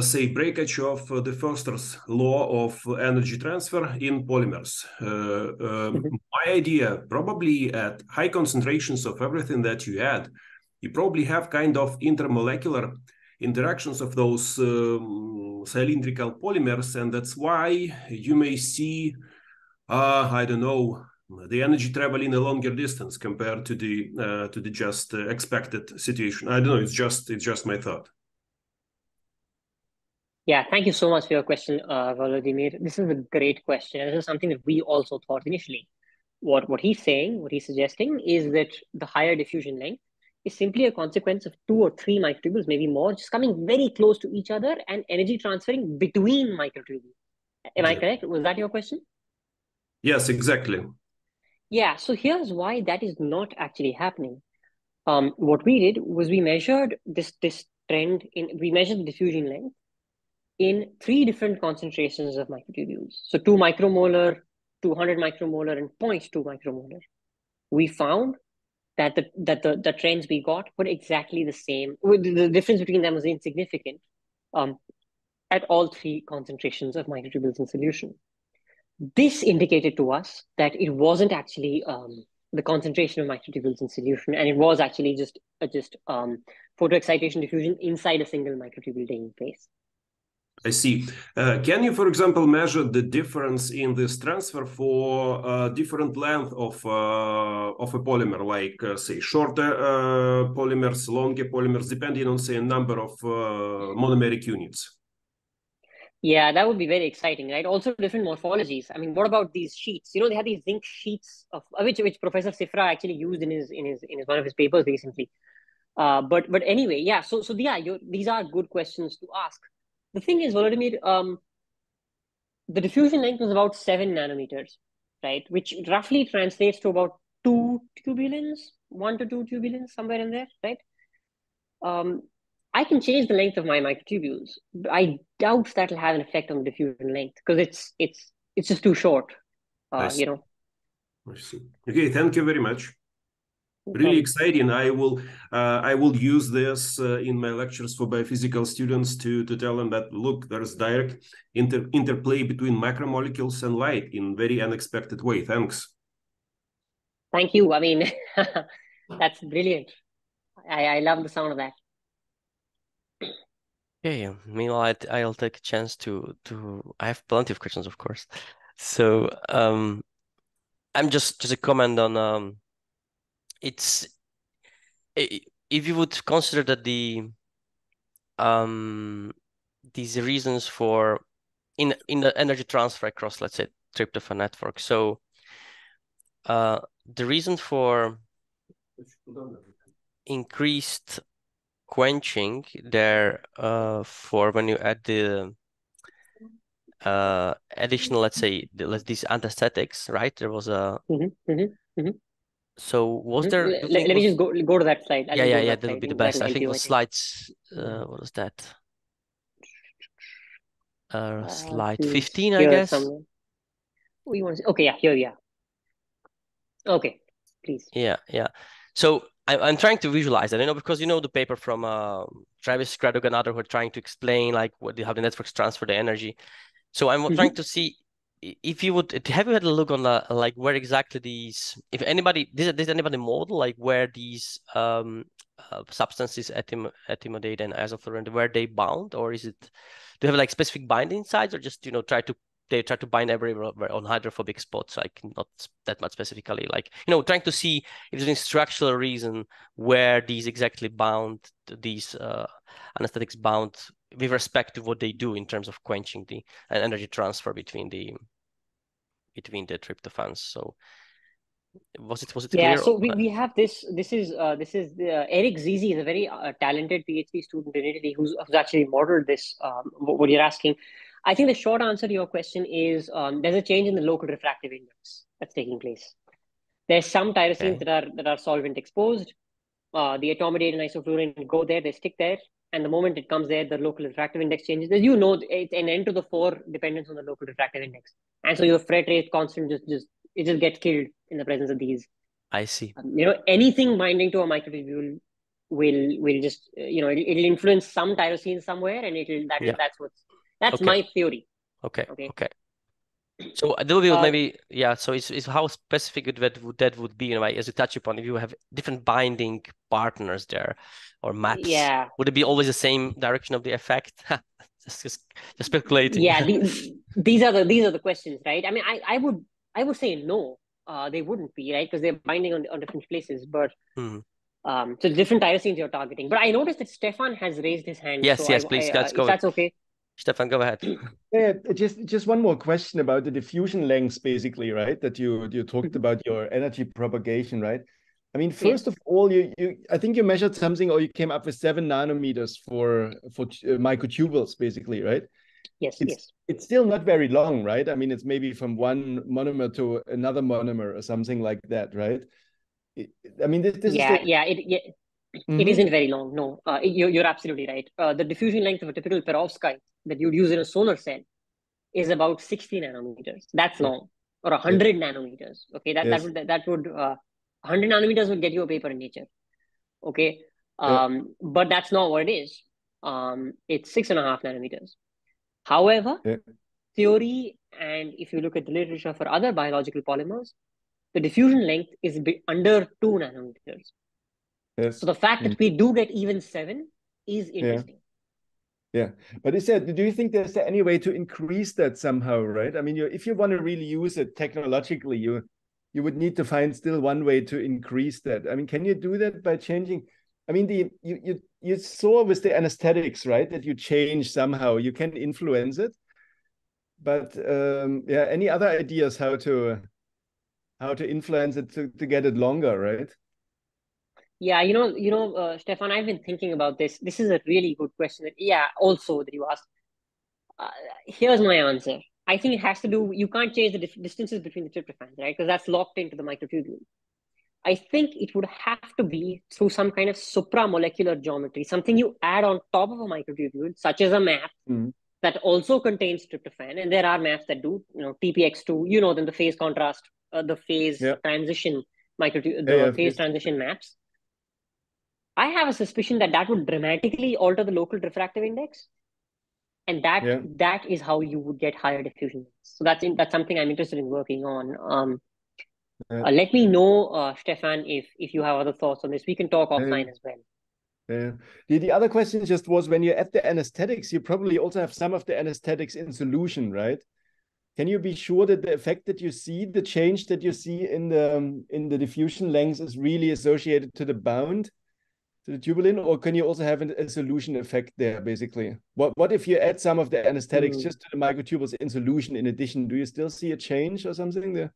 say, breakage of the Foster's law of energy transfer in polymers. My idea, probably at high concentrations of everything that you add, you probably have kind of intermolecular interactions of those cylindrical polymers, and that's why you may see, I don't know, the energy traveling a longer distance compared to the just expected situation. I don't know. It's just my thought. Yeah, thank you so much for your question, Volodymyr. This is a great question. And this is something that we also thought initially. What he's saying, what he's suggesting is that the higher diffusion length is simply a consequence of 2 or 3 microtubules, maybe more, just coming very close to each other and energy transferring between microtubules. Am I correct? Was that your question? Yes, exactly. Yeah, so here's why that is not actually happening. What we did was we measured this trend we measured the diffusion length in 3 different concentrations of microtubules. So 2 micromolar, 200 micromolar, and 0.2 micromolar. We found that the trends we got were exactly the same. The difference between them was insignificant at all 3 concentrations of microtubules in solution. This indicated to us that it wasn't actually the concentration of microtubules in solution, and it was actually just photoexcitation diffusion inside a single microtubule taking place. I see. Can you, for example, measure the difference in this transfer for different length of a polymer, like say shorter polymers, longer polymers, depending on say a number of monomeric units? Yeah, that would be very exciting, right? Also different morphologies. I mean, what about these sheets? You know, they have these zinc sheets of which Professor Sifra actually used in his one of his papers recently. But anyway, yeah. So yeah, these are good questions to ask. The thing is, Volodymyr, the diffusion length was about 7 nanometers, right? Which roughly translates to about 2 tubulins, 1 to 2 tubulins, somewhere in there, right? I can change the length of my microtubules, but I doubt that'll have an effect on the diffusion length because it's just too short, you know. I see. Okay, thank you very much. No really problem. exciting. I will use this in my lectures for biophysical students to tell them that, look, there's direct interplay between macromolecules and light in very unexpected way. Thanks. Thank you. I mean, that's brilliant. I love the sound of that. Okay. Meanwhile, I'll take a chance to I have plenty of questions, of course. So I'm just a comment on it's if you would consider that these reasons for in the energy transfer across, let's say, tryptophan network. So the reason for increased quenching there for when you add the additional, let's say, these anesthetics, right? There was a so was there? Let me just go to that slide. Yeah, that would be the best. I think it was slides. What was that? Slide 15, I guess. What you want to say? Okay, yeah, here we are. Okay, please. Yeah. So I'm trying to visualize that, because the paper from Travis Craddock and others who are trying to explain like how the networks transfer the energy. So I'm trying to see if you would have you had a look on like where exactly these, if anybody, does anybody model like where these substances, etimidate and azofluorine, where they bound, or is it, do you have like specific binding sites, or just they try to bind everywhere on hydrophobic spots, like not that much specifically, like trying to see if there's any structural reason where these exactly bound, these anesthetics bound with respect to what they do in terms of quenching the energy transfer between the tryptophans. So was it clear? Yeah, so we have this is Eric Zizi is a very talented PhD student in Italy who's actually modeled this, what you're asking. I think the short answer to your question is there's a change in the local refractive index that's taking place. There's some tyrosines that are solvent exposed. The etomidate and isoflurane go there, they stick there, and the moment it comes there, the local refractive index changes. As you know, it's an n to the 4 dependence on the local refractive index, and so your fret rate constant just gets killed in the presence of these I see. Anything binding to a microtubule will just it'll influence some tyrosine somewhere, and that's okay. my theory. Okay. So a little bit maybe, yeah. So it's how specific that would be in a way, as you touch upon. If you have different binding partners there or maps, yeah, would it be always the same direction of the effect? just speculating. Yeah, these are the questions, right? I mean, I would say no. They wouldn't be, right, because they're binding on different places. But so different tyrosines you're targeting. But I noticed that Stefan has raised his hand. Yes, so yes, please. Let's go. If that's okay. Stefan, go ahead. Yeah, just one more question about the diffusion lengths, basically, right? That you talked about your energy propagation, right? I mean, first of all, I think you measured something, or you came up with 7 nanometers for microtubules, basically, right? Yes. It's still not very long, right? I mean, it's maybe from one monomer to another monomer or something like that, right? I mean, this is it isn't very long. No, you're absolutely right. The diffusion length of a typical perovskite that you'd use in a solar cell is about 60 nanometers. That's long, or 100 nanometers. Okay, that would 100 nanometers would get you a paper in Nature. Okay, but that's not what it is. It's 6.5 nanometers. However, theory, and if you look at the literature for other biological polymers, the diffusion length is under 2 nanometers. Yes. So the fact that we do get even 7 is interesting. Yeah. But do you think there's any way to increase that somehow, right? I mean, if you want to really use it technologically, you would need to find still one way to increase that. I mean, can you do that by changing? I mean, you saw with the anesthetics, right, that you change somehow, you can influence it. But any other ideas how to influence it to get it longer, right? Yeah, Stefan, I've been thinking about this. This is a really good question. Also that you asked. Here's my answer. I think it has to do. You can't change the distances between the tryptophans, right? Because that's locked into the microtubule. I think it would have to be through some kind of supramolecular geometry, something you add on top of a microtubule, such as a map that also contains tryptophan. And there are maps that do, TPX2, then the phase contrast, the phase transition phase transition maps. I have a suspicion that would dramatically alter the local refractive index, and that is how you would get higher diffusion. So that's something I'm interested in working on. Let me know, Stefan, if you have other thoughts on this. We can talk offline as well. Yeah. The other question just was, when you're at the anesthetics, you probably also have some of the anesthetics in solution, right? Can you be sure that the effect that you see, the change that you see in the diffusion length, is really associated to the bound, to the tubulin, or can you also have a solution effect there, basically? What if you add some of the anesthetics just to the microtubules in solution in addition? Do you still see a change or something there?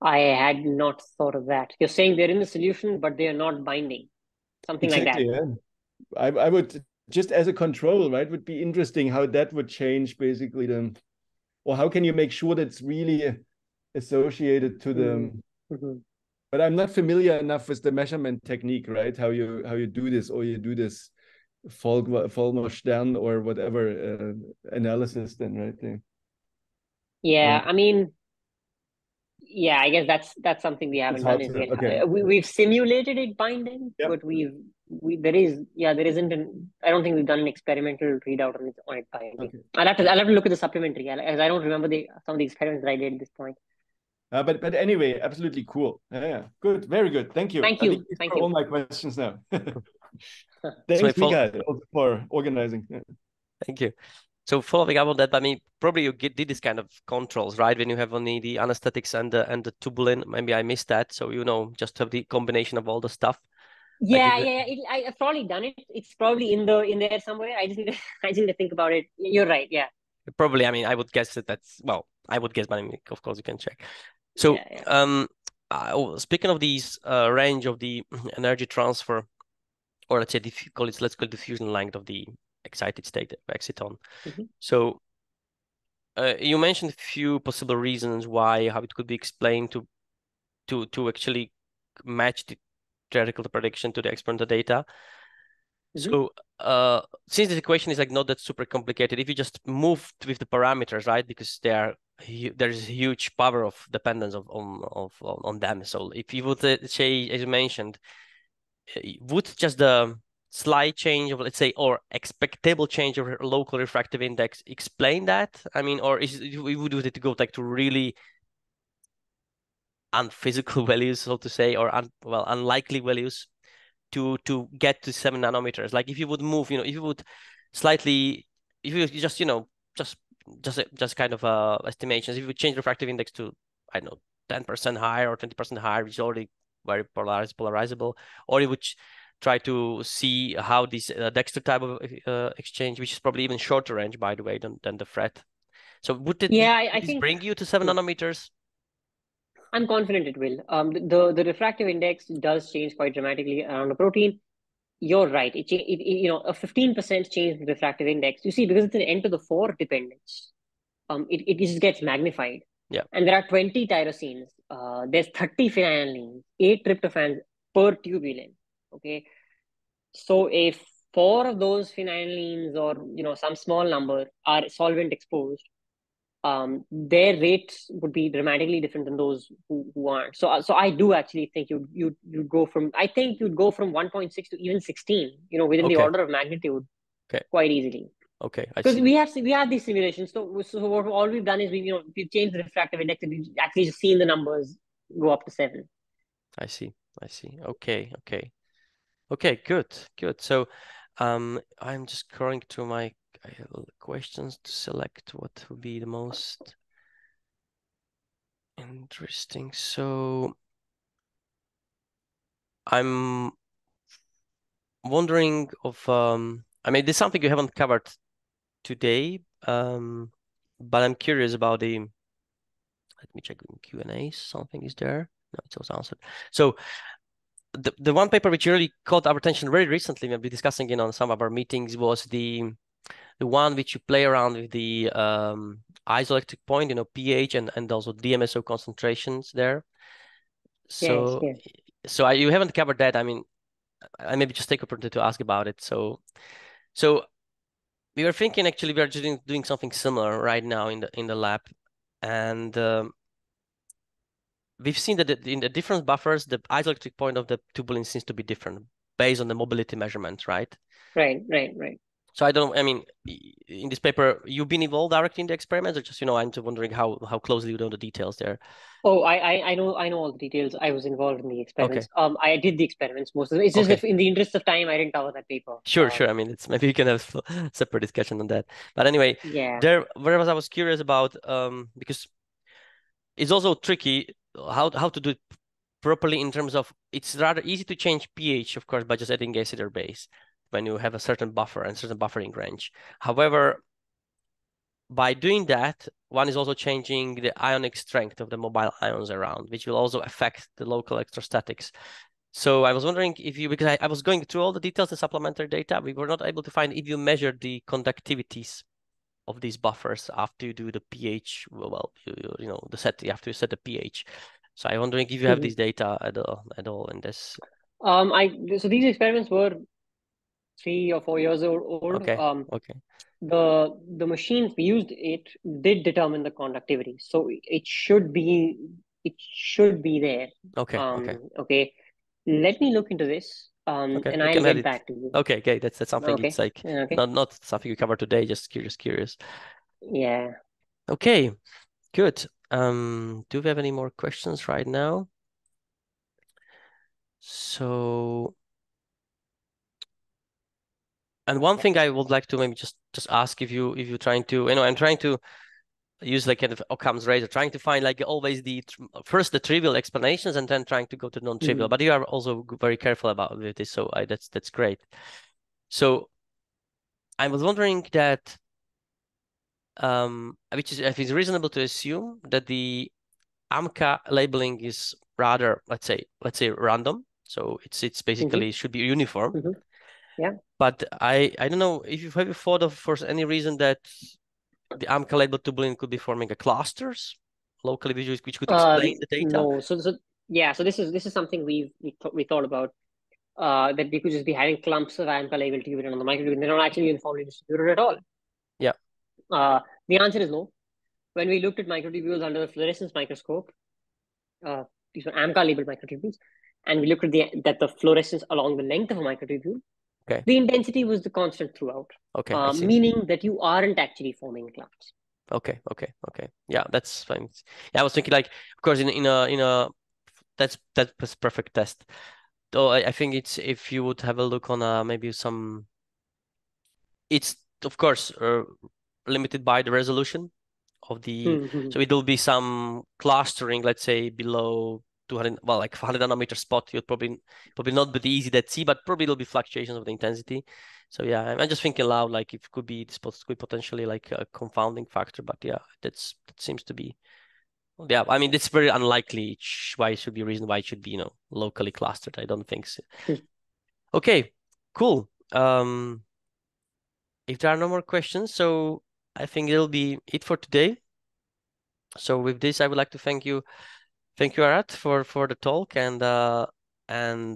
I had not thought of that. You're saying they're in the solution, but they are not binding. Something like that. Yeah. I would, just as a control, right, would be interesting how that would change, basically, or how can you make sure that it's really associated to the... But I'm not familiar enough with the measurement technique, right? How you do this, or you do this Vollmer-Stern or whatever analysis then, right there. Yeah, I mean, I guess that's something we haven't done. We've simulated it binding, but there isn't I don't think we've done an experimental readout on it binding. Okay. I'll have to look at the supplementary, as I don't remember some of the experiments that I did at this point. But anyway, absolutely cool. Yeah, good, very good. Thank you. Thank you. Thank you for all my questions now. Thanks, Mikael, for organizing. Yeah. Thank you. So following up on that, I mean, probably you did this kind of controls, right? When you have only the anesthetics and the tubulin, maybe I missed that. So just have the combination of all the stuff. I've probably done it. It's probably in there somewhere. I just need to think about it. You're right. Yeah. Probably. I mean, I would guess I would guess, but I mean, of course you can check. So, speaking of these range of the energy transfer, or let's say let's call it diffusion length of the excited state exciton. So, you mentioned a few possible reasons how it could be explained to actually match the theoretical prediction to the experimental data. So, since this equation is not that super complicated, if you just move with the parameters, right, because they are there's a huge power of dependence on them. So if you would say, as you mentioned, would just the slight change of, let's say, or expectable change of local refractive index explain that? I mean, or would it go like to really unphysical values, so to say, or unlikely values to get to 7 nanometers? Like if you would move, if you would slightly, if you just, just kind of estimations, if you would change refractive index to, I don't know, 10% higher or 20% higher, which is already very polarizable, or you would try to see how this Dexter type of exchange, which is probably even shorter range, by the way, than the FRET. So would it I this think bring you to 7 nanometers? I'm confident it will. The refractive index does change quite dramatically around the protein. You're right. It a 15% change in the refractive index. You see, because it's an N to the 4 dependence, it just gets magnified. Yeah. And there are 20 tyrosines. There's 30 phenylalanines, 8 tryptophans per tubulin. Okay. So if 4 of those phenylalanines or some small number are solvent exposed, their rates would be dramatically different than those who aren't. So I do actually think you'd go from, I think you'd go from 1.6 to even 16, within the order of magnitude, quite easily. Okay, because we have these simulations. So what all we've done is we've changed the refractive index and we've actually just seen the numbers go up to 7. I see. Okay. Good. So, I'm just scrolling through my questions to select what would be the most interesting. So, I'm wondering of I mean, this is something you haven't covered today, but I'm curious about the. Let me check in Q&A. Something is there. No, it's also answered. So. The one paper which really caught our attention very recently, we'll be discussing it on some of our meetings, was the one which you play around with the isoelectric point, pH and also DMSO concentrations there. So yes. You haven't covered that. I mean, I maybe just take opportunity to ask about it. So we were thinking actually we are just doing something similar right now in the lab, and we've seen that in the different buffers, the isoelectric point of the tubulin seems to be different based on the mobility measurement, right? Right. So I mean, in this paper, you've been involved directly in the experiments, or just, I'm just wondering how closely you know the details there. Oh, I know all the details. I was involved in the experiments. I did the experiments most of them. It's just that in the interest of time, I didn't cover that paper. Sure. I mean, it's maybe you can have a separate discussion on that. But anyway, whereas I was curious about, because it's also tricky how to do it properly in terms of, it's rather easy to change pH, of course, by just adding acid or base when you have a certain buffer and certain buffering range. However, by doing that, one is also changing the ionic strength of the mobile ions around, which will also affect the local electrostatics. So I was wondering if you, because I was going through all the details and supplementary data, we were not able to find if you measured the conductivities of these buffers after you do the pH. Well, the set, you have to set the pH. So I'm wondering if you have these data at all in this. So these experiments were 3 or 4 years old. Okay. The machines we used did determine the conductivity, so it should be there. Okay. Let me look into this. And I'll get back to you. Okay. That's something. It's like not something you cover today. Just curious. Yeah. Okay. Good. Do we have any more questions right now? So, and one thing I would like to maybe just ask if you're trying to, I'm trying to use like kind of Occam's razor, trying to find like always first the trivial explanations and then trying to go to non-trivial. But you are also very careful about this, so that's great. So I was wondering that, which is, if it's reasonable to assume that the AMCA labeling is rather, let's say random. So it's basically should be uniform. Yeah. But I don't know if you've ever thought of for any reason that the AMCA labeled tubulin could be forming a clusters locally, which could explain the data. No. So this is something we thought about. That we could just be having clumps of AMCA labeled tubulin on the microtubule. They're not actually uniformly distributed at all. Yeah. The answer is no. when we looked at microtubules under the fluorescence microscope, these were AMCA labeled microtubules, and we looked at the fluorescence along the length of a microtubule. Okay. The intensity was the constant throughout. Okay, I see. Meaning that you aren't actually forming clouds. Okay. Yeah, that's fine. Yeah, I was thinking, like, of course, in a that's perfect test. Though I think it's, if you would have a look on maybe some, it's of course limited by the resolution of the, so it will be some clustering, let's say below 200, well, like 100 nanometer spot. You'll probably not be easy that see, but probably there'll be fluctuations of the intensity. So yeah, I'm just thinking loud, like it could be, this could potentially like a confounding factor, but yeah, that seems to be, yeah, I mean, it's very unlikely. Why it should be a reason why it should be, locally clustered. I don't think so. Okay, cool. If there are no more questions, so I think it'll be it for today. So with this, I would like to thank you, Arat, for the talk, and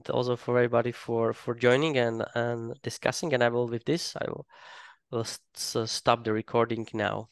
also for everybody for joining and discussing. And I will, with this, I will stop the recording now.